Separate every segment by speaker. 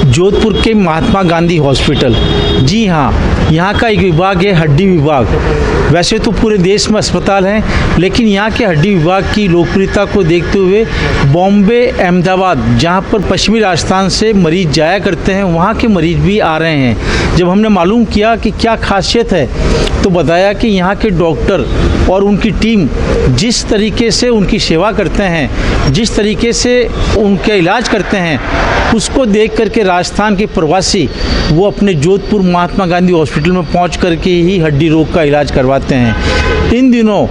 Speaker 1: जोधपुर के महात्मा गांधी हॉस्पिटल, जी हाँ, यहाँ का एक विभाग है हड्डी विभाग। वैसे तो पूरे देश में अस्पताल हैं, लेकिन यहाँ के हड्डी विभाग की लोकप्रियता को देखते हुए बॉम्बे, अहमदाबाद, जहाँ पर पश्चिमी राजस्थान से मरीज जाया करते हैं, वहाँ के मरीज भी आ रहे हैं। जब हमने मालूम किया कि क्या खासियत है, तो बताया कि यहाँ के डॉक्टर और उनकी टीम जिस तरीके से उनकी सेवा करते हैं, जिस तरीके से उनका इलाज करते हैं, उसको देख करके राजस्थान के प्रवासी वो अपने जोधपुर महात्मा गांधी हॉस्पिटल में पहुंच करके ही हड्डी रोग का इलाज करवाते हैं। इन दिनों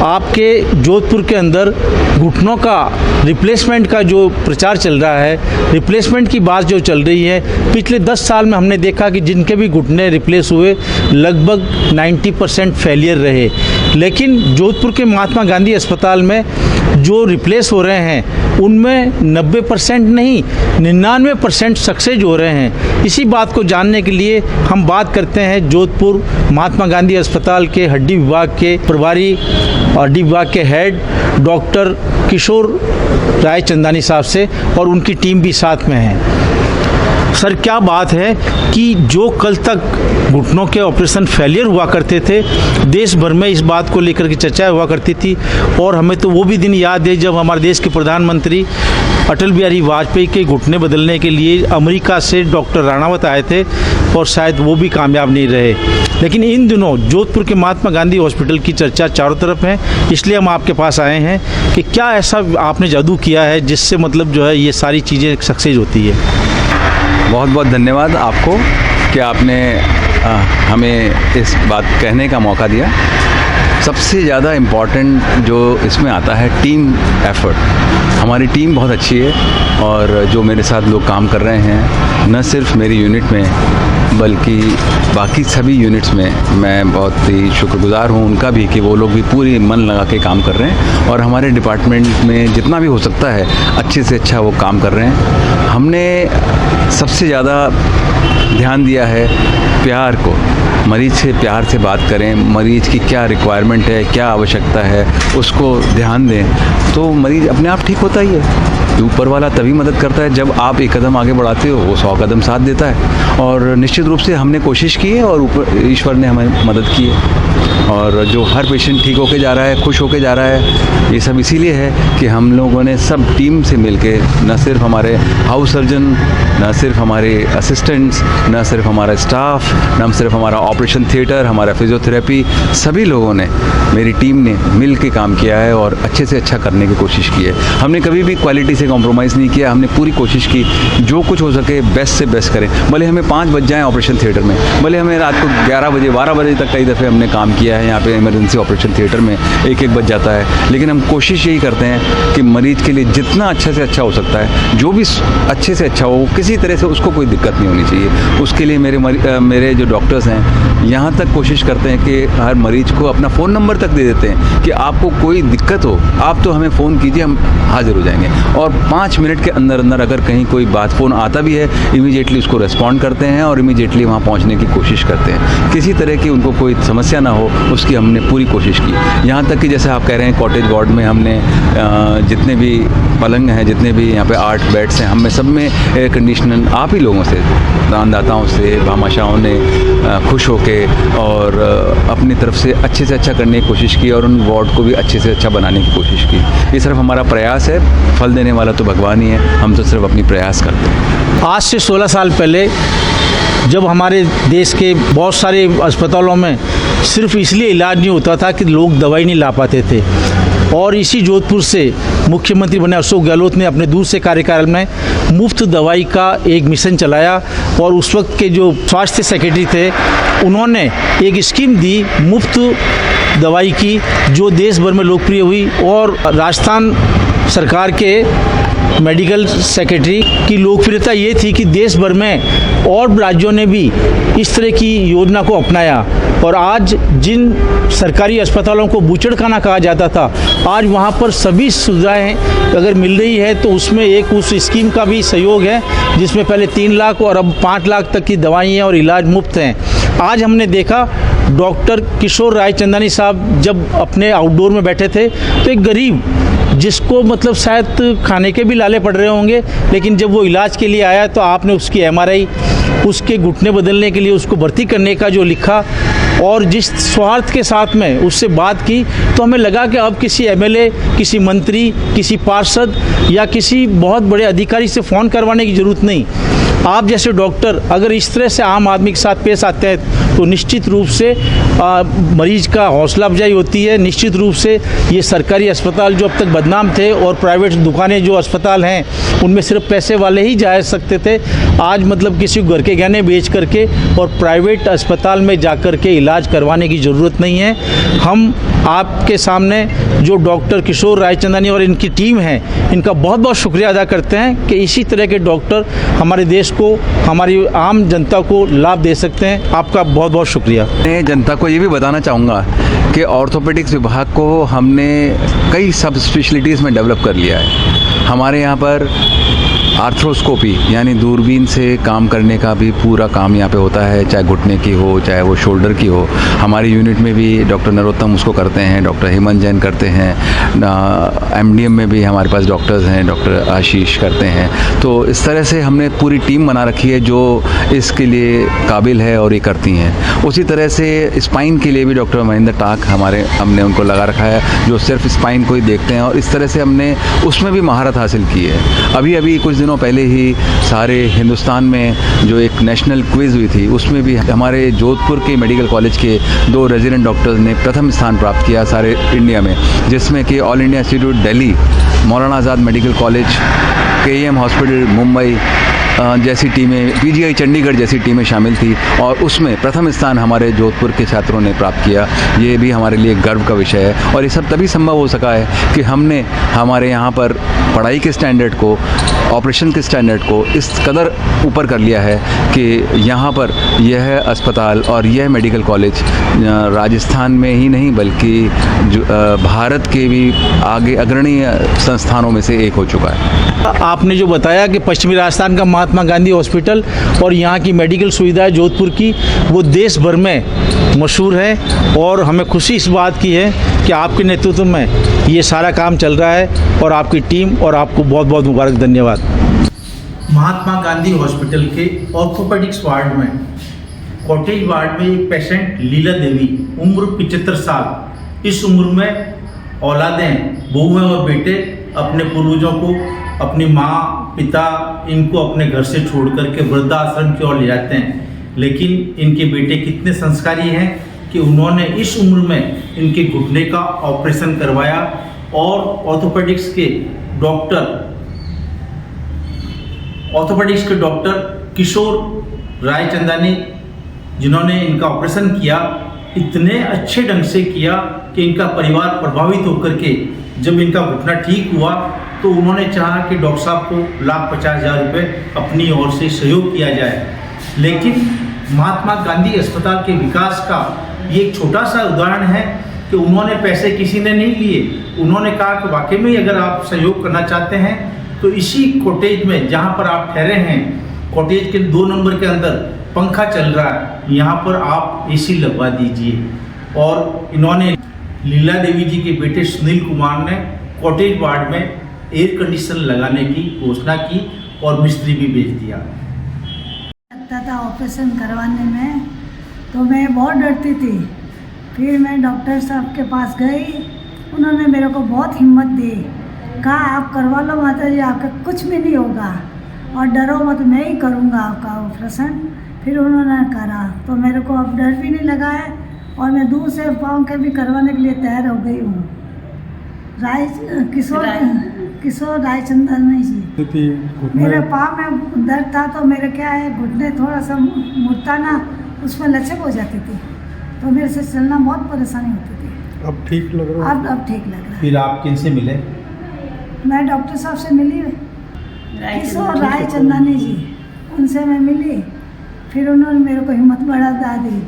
Speaker 1: आपके जोधपुर के अंदर घुटनों का रिप्लेसमेंट का जो प्रचार चल रहा है, रिप्लेसमेंट की बात जो चल रही है, पिछले 10 साल में हमने देखा कि जिनके भी घुटने रिप्लेस हुए लगभग 90% फेलियर रहे। लेकिन जोधपुर के महात्मा गांधी अस्पताल में जो रिप्लेस हो रहे हैं उनमें 90% नहीं 99% सक्सेस हो रहे हैं। इसी बात को जानने के लिए हम बात करते हैं जोधपुर महात्मा गांधी अस्पताल के हड्डी विभाग के प्रभारी, हड्डी विभाग के हेड डॉक्टर किशोर रायचंदानी साहब से, और उनकी टीम भी साथ में है। सर, क्या बात है कि जो कल तक घुटनों के ऑपरेशन फेलियर हुआ करते थे, देश भर में इस बात को लेकर के चर्चा हुआ करती थी, और हमें तो वो भी दिन याद है जब हमारे देश के प्रधानमंत्री अटल बिहारी वाजपेयी के घुटने बदलने के लिए अमेरिका से डॉक्टर राणावत आए थे, और शायद वो भी कामयाब नहीं रहे। लेकिन इन दिनों जोधपुर के महात्मा गांधी हॉस्पिटल की चर्चा चारों तरफ है, इसलिए हम आपके पास आए हैं कि क्या ऐसा आपने जादू किया है जिससे मतलब जो है ये सारी चीज़ें सक्सेस होती है।
Speaker 2: बहुत बहुत धन्यवाद आपको कि आपने हमें इस बात कहने का मौका दिया। सबसे ज़्यादा इम्पॉर्टेंट जो इसमें आता है टीम एफर्ट। हमारी टीम बहुत अच्छी है, और जो मेरे साथ लोग काम कर रहे हैं, न सिर्फ मेरी यूनिट में बल्कि बाकी सभी यूनिट्स में मैं बहुत ही शुक्रगुजार हूँ उनका भी कि वो लोग भी पूरी मन लगा के काम कर रहे हैं, और हमारे डिपार्टमेंट में जितना भी हो सकता है अच्छे से अच्छा वो काम कर रहे हैं। हमने सबसे ज़्यादा ध्यान दिया है प्यार को। मरीज़ से प्यार से बात करें, मरीज़ की क्या रिक्वायरमेंट है, क्या आवश्यकता है, उसको ध्यान दें, तो मरीज़ अपने आप ठीक होता ही है। ऊपर वाला तभी मदद करता है जब आप एक कदम आगे बढ़ाते हो, वो 100 कदम साथ देता है। और निश्चित रूप से हमने कोशिश की है, और ऊपर ईश्वर ने हमें मदद की है, और जो हर पेशेंट ठीक होके जा रहा है, खुश होके जा रहा है, ये सब इसीलिए है कि हम लोगों ने सब टीम से मिलके, न सिर्फ हमारे हाउस सर्जन, न सिर्फ हमारे असिस्टेंट्स, न सिर्फ हमारा स्टाफ, न सिर्फ हमारा ऑपरेशन थिएटर, हमारा फिजियोथेरेपी, सभी लोगों ने, मेरी टीम ने मिल के काम किया है और अच्छे से अच्छा करने की कोशिश की है। हमने कभी भी क्वालिटी से कॉम्प्रोमाइज़ नहीं किया। हमने पूरी कोशिश की जो कुछ हो सके बेस्ट से बेस्ट करें। भले हमें 5 बज जाएँ ऑपरेशन थिएटर में, भले हमें रात को 11 बजे 12 बजे तक कई दफ़े हमने काम किया है यहाँ पे इमरजेंसी ऑपरेशन थिएटर में, 1-1 बज जाता है, लेकिन हम कोशिश यही करते हैं कि मरीज़ के लिए जितना अच्छे से अच्छा हो सकता है, जो भी अच्छे से अच्छा हो, किसी तरह से उसको कोई दिक्कत नहीं होनी चाहिए। उसके लिए मेरे जो डॉक्टर्स हैं यहाँ तक कोशिश करते हैं कि हर मरीज़ को अपना फ़ोन नंबर तक दे देते हैं कि आपको कोई दिक्कत हो आप तो हमें फ़ोन कीजिए, हम हाजिर हो जाएंगे। और 5 मिनट के अंदर अंदर अगर कहीं कोई बात फ़ोन आता भी है, इमीडिएटली उसको रिस्पॉन्ड करते हैं और इमीडिएटली वहाँ पहुँचने की कोशिश करते हैं। किसी तरह की उनको कोई समस्या ना हो उसकी हमने पूरी कोशिश की। यहाँ तक कि जैसे आप कह रहे हैं कॉटेज वार्ड में हमने जितने भी पलंग हैं, जितने भी यहाँ पे 8 बेड्स हैं, हम में सब में एयर कंडीशनर आप ही लोगों से, दानदाताओं से, भामाशाहों ने खुश होके और अपनी तरफ से अच्छे करने की कोशिश की, और उन वार्ड को भी अच्छे से अच्छा बनाने की कोशिश की। ये सिर्फ हमारा प्रयास है, फल देने वाला तो भगवान ही है, हम तो सिर्फ अपनी प्रयास करते हैं।
Speaker 1: आज से 16 साल पहले जब हमारे देश के बहुत सारे अस्पतालों में सिर्फ इसलिए इलाज नहीं होता था कि लोग दवाई नहीं ला पाते थे, और इसी जोधपुर से मुख्यमंत्री बने अशोक गहलोत ने अपने दूसरे कार्यकाल में मुफ्त दवाई का एक मिशन चलाया, और उस वक्त के जो स्वास्थ्य सेक्रेटरी थे उन्होंने एक स्कीम दी मुफ्त दवाई की, जो देश भर में लोकप्रिय हुई। और राजस्थान सरकार के मेडिकल सेक्रेटरी की लोकप्रियता ये थी कि देश भर में और राज्यों ने भी इस तरह की योजना को अपनाया, और आज जिन सरकारी अस्पतालों को बूचड़खाना कहा जाता था, आज वहाँ पर सभी सुविधाएं अगर मिल रही है, तो उसमें एक उस स्कीम का भी सहयोग है जिसमें पहले 3 लाख और अब 5 लाख तक की दवाइयाँ और इलाज मुफ्त हैं। आज हमने देखा डॉक्टर किशोर रायचंदानी साहब जब अपने आउटडोर में बैठे थे, तो एक गरीब जिसको मतलब शायद खाने के भी लाले पड़ रहे होंगे, लेकिन जब वो इलाज के लिए आया तो आपने उसकी MRI, उसके घुटने बदलने के लिए उसको भर्ती करने का जो लिखा और जिस स्वार्थ के साथ में उससे बात की, तो हमें लगा कि अब किसी MLA, किसी मंत्री, किसी पार्षद या किसी बहुत बड़े अधिकारी से फ़ोन करवाने की ज़रूरत नहीं। आप जैसे डॉक्टर अगर इस तरह से आम आदमी के साथ पेश आते हैं तो निश्चित रूप से मरीज का हौसला अफजाई होती है। निश्चित रूप से ये सरकारी अस्पताल जो अब तक बदनाम थे और प्राइवेट दुकानें जो अस्पताल हैं उनमें सिर्फ पैसे वाले ही जा सकते थे, आज मतलब किसी को घर के गहने बेच करके और प्राइवेट अस्पताल में जा कर के इलाज करवाने की ज़रूरत नहीं है। हम आपके सामने जो डॉक्टर किशोर रायचंदानी और इनकी टीम है, इनका बहुत बहुत शुक्रिया अदा करते हैं कि इसी तरह के डॉक्टर हमारे देश को, हमारी आम जनता को लाभ दे सकते हैं। आपका बहुत बहुत शुक्रिया।
Speaker 2: मैं जनता को ये भी बताना चाहूँगा कि ऑर्थोपेडिक्स विभाग को हमने कई सब स्पेशलिटीज़ में डेवलप कर लिया है। हमारे यहाँ पर आर्थ्रोस्कोपी यानी दूरबीन से काम करने का भी पूरा काम यहाँ पे होता है, चाहे घुटने की हो चाहे वो शोल्डर की हो। हमारी यूनिट में भी डॉक्टर नरोत्तम उसको करते हैं, डॉक्टर हेमंत जैन करते हैं, MDM में भी हमारे पास डॉक्टर्स हैं, डॉक्टर आशीष करते हैं। तो इस तरह से हमने पूरी टीम बना रखी है जो इसके लिए काबिल है और ये करती हैं। उसी तरह से स्पाइन के लिए भी डॉक्टर महेंद्र टाक हमने उनको लगा रखा है जो सिर्फ स्पाइन को ही देखते हैं, और इस तरह से हमने उसमें भी महारत हासिल की है। अभी कुछ दिनों पहले ही सारे हिंदुस्तान में जो एक नेशनल क्विज़ हुई थी उसमें भी हमारे जोधपुर के मेडिकल कॉलेज के 2 रेजिडेंट डॉक्टर्स ने प्रथम स्थान प्राप्त किया सारे इंडिया में, जिसमें कि all India institute Delhi, Maulana Azad medical college, KEM hospital Mumbai जैसी टीमें, PGI चंडीगढ़ जैसी टीमें शामिल थी और उसमें प्रथम स्थान हमारे जोधपुर के छात्रों ने प्राप्त किया। ये भी हमारे लिए गर्व का विषय है और ये सब तभी संभव हो सका है कि हमने हमारे यहाँ पर पढ़ाई के स्टैंडर्ड को, ऑपरेशन के स्टैंडर्ड को इस कदर ऊपर कर लिया है कि यहाँ पर यह अस्पताल और यह मेडिकल कॉलेज राजस्थान में ही नहीं बल्कि भारत के भी आगे अग्रणीय संस्थानों में से एक हो चुका है।
Speaker 1: आपने जो बताया कि पश्चिमी राजस्थान का महात्मा गांधी हॉस्पिटल और यहाँ की मेडिकल सुविधाएं जोधपुर की वो देश भर में मशहूर है और हमें खुशी इस बात की है कि आपके नेतृत्व में ये सारा काम चल रहा है और आपकी टीम और आपको बहुत बहुत मुबारक, धन्यवाद। महात्मा गांधी हॉस्पिटल के ऑर्थोपेडिक्स वार्ड में, कॉटेज वार्ड में एक पेशेंट लीला देवी, उम्र 75 साल। इस उम्र में औलादें, बहुएं और बेटे अपने पूर्वजों को, अपनी माँ पिता इनको अपने घर से छोड़ करके वृद्धाश्रम की ओर ले जाते हैं, लेकिन इनके बेटे कितने संस्कारी हैं कि उन्होंने इस उम्र में इनके घुटने का ऑपरेशन करवाया और ऑर्थोपेडिक्स के डॉक्टर किशोर रायचंदानी जिन्होंने इनका ऑपरेशन किया, इतने अच्छे ढंग से किया कि इनका परिवार प्रभावित होकर के जब इनका घुटना ठीक हुआ तो उन्होंने चाहा कि डॉक्टर साहब को 1,50,000 रुपये अपनी ओर से सहयोग किया जाए। लेकिन महात्मा गांधी अस्पताल के विकास का ये एक छोटा सा उदाहरण है कि उन्होंने पैसे किसी ने नहीं लिए, उन्होंने कहा कि वाकई में अगर आप सहयोग करना चाहते हैं तो इसी कॉटेज में जहाँ पर आप ठहरे हैं, कॉटेज के 2 नंबर के अंदर पंखा चल रहा है, यहाँ पर आप AC लगवा दीजिए। और इन्होंने लीला देवी जी के बेटे सुनील कुमार ने कॉटेज वार्ड में एयर कंडीशन लगाने की घोषणा की और मिस्त्री भी भेज दिया।
Speaker 3: लगता था ऑपरेशन करवाने में तो मैं बहुत डरती थी। फिर मैं डॉक्टर साहब के पास गई, उन्होंने मेरे को बहुत हिम्मत दी, कहा आप करवा लो माता जी, आपका कुछ भी नहीं होगा और डरो मत, मैं ही करूँगा आपका ऑपरेशन। फिर उन्होंने करा तो मेरे को अब डर भी नहीं लगा है और मैं दूर से पाँव के भी करवाने के लिए तैयार हो गई हूँ। किशोर रायचंदानी जी, मेरे पाँव में दर्द था तो मेरे क्या है घुटने थोड़ा सा मुड़ता ना, उसमें लचक हो जाती थी तो मेरे से चलना बहुत परेशानी होती थी।
Speaker 4: अब ठीक लग रहा है?
Speaker 3: अब ठीक लग रहा है।
Speaker 1: फिर आप किन से मिले?
Speaker 3: मैं डॉक्टर साहब से मिली, किशोर रायचंदानी जी, उनसे मैं मिली। फिर उन्होंने मेरे को हिम्मत बढ़ा दी,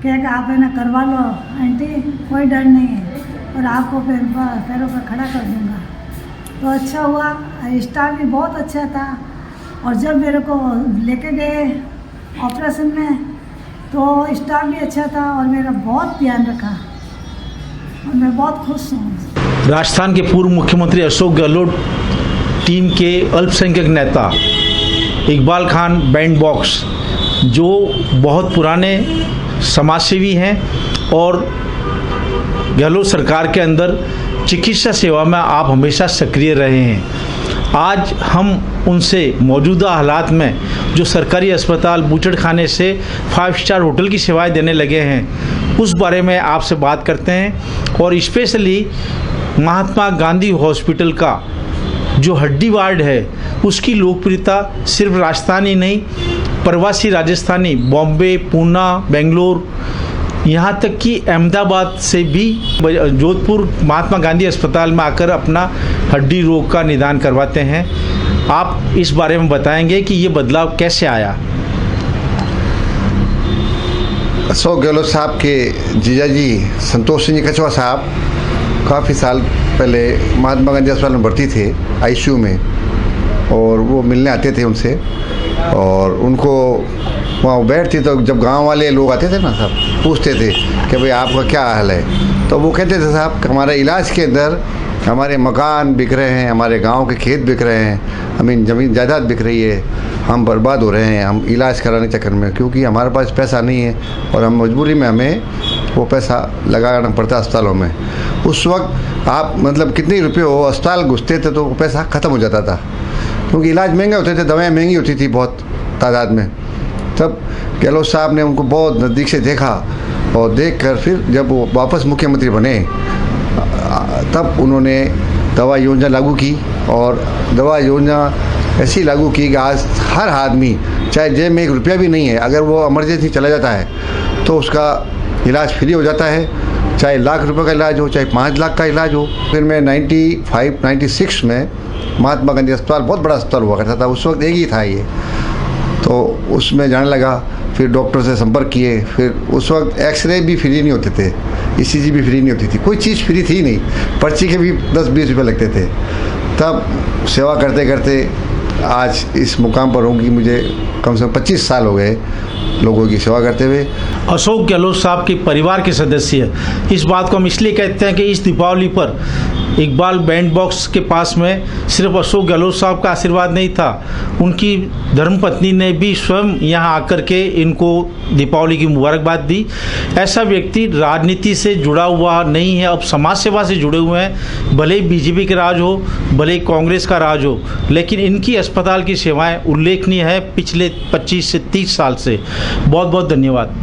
Speaker 3: क्या कि आप है ना करवा लो आंटी, कोई डर नहीं है और आपको पैरों पर खड़ा कर दूँगा। तो अच्छा हुआ, स्टाफ भी बहुत अच्छा था और जब मेरे को लेके गए ऑपरेशन में तो स्टाफ भी अच्छा था और मेरा बहुत ध्यान रखा और मैं बहुत खुश हूँ।
Speaker 1: राजस्थान के पूर्व मुख्यमंत्री अशोक गहलोत टीम के अल्पसंख्यक नेता इकबाल खान बैंड बॉक्स, जो बहुत पुराने समाजसेवी हैं और गहलोत सरकार के अंदर चिकित्सा सेवा में आप हमेशा सक्रिय रहे हैं। आज हम उनसे मौजूदा हालात में जो सरकारी अस्पताल बूचड़खाने से 5 स्टार होटल की सेवाएं देने लगे हैं उस बारे में आपसे बात करते हैं, और स्पेशली महात्मा गांधी हॉस्पिटल का जो हड्डी वार्ड है उसकी लोकप्रियता सिर्फ राजस्थान ही नहीं, प्रवासी राजस्थानी बॉम्बे, पूना, बेंगलोर, यहाँ तक कि अहमदाबाद से भी जोधपुर महात्मा गांधी अस्पताल में आकर अपना हड्डी रोग का निदान करवाते हैं। आप इस बारे में बताएंगे कि ये बदलाव कैसे आया।
Speaker 4: अशोक गहलोत साहब के जीजा जी संतोष सिंह कछवा साहब काफ़ी साल पहले महात्मा गांधी अस्पताल में भर्ती थे आईसीयू में, और वो मिलने आते थे उनसे, और उनको वहाँ बैठती तो जब गांव वाले लोग आते थे ना सब पूछते थे कि भाई आपका क्या हाल है, तो वो कहते थे साहब हमारे इलाज के अंदर हमारे मकान बिक रहे हैं, हमारे गांव के खेत बिक रहे हैं, हमें ज़मीन जायदाद बिक रही है, हम बर्बाद हो रहे हैं हम इलाज कराने के चक्कर में, क्योंकि हमारे पास पैसा नहीं है और हम मजबूरी में हमें वो पैसा लगाना पड़ता है अस्पतालों में। उस वक्त आप मतलब कितने रुपये हो अस्पताल घुसते थे तो पैसा ख़त्म हो जाता था, क्योंकि इलाज महंगे होते थे, दवाएँ महंगी होती थी बहुत तादाद में। तब गहलोत साहब ने उनको बहुत नज़दीक से देखा, और देखकर फिर जब वो वापस मुख्यमंत्री बने तब उन्होंने दवा योजना लागू की, और दवा योजना ऐसी लागू की कि आज हर आदमी चाहे जेब में 1 रुपया भी नहीं है, अगर वो इमरजेंसी चला जाता है तो उसका इलाज फ्री हो जाता है, चाहे लाख रुपए का इलाज हो चाहे 5 लाख का इलाज हो। फिर मैं 95-96 में महात्मा गांधी अस्पताल बहुत बड़ा अस्पताल हुआ करता था, उस वक्त एक ही था ये, तो उसमें जाने लगा, फिर डॉक्टर से संपर्क किए, फिर उस वक्त एक्सरे भी फ्री नहीं होते थे, ईसीजी भी फ्री नहीं होती थी, कोई चीज़ फ्री थी नहीं, पर्ची के भी 10-20 रुपये लगते थे। तब सेवा करते करते आज इस मुकाम पर हूँ कि मुझे कम से कम 25 साल हो गए लोगों की सेवा करते हुए।
Speaker 1: अशोक गहलोत साहब के परिवार के सदस्य, इस बात को हम इसलिए कहते हैं कि इस दीपावली पर इकबाल बैंड बॉक्स के पास में सिर्फ अशोक गहलोत साहब का आशीर्वाद नहीं था, उनकी धर्मपत्नी ने भी स्वयं यहाँ आकर के इनको दीपावली की मुबारकबाद दी। ऐसा व्यक्ति राजनीति से जुड़ा हुआ नहीं है, अब समाज सेवा से जुड़े हुए हैं, भले ही बीजेपी का राज हो, भले ही कांग्रेस का राज हो, लेकिन इनकी अस्पताल की सेवाएं उल्लेखनीय है पिछले 25 से 30 साल से। बहुत बहुत धन्यवाद।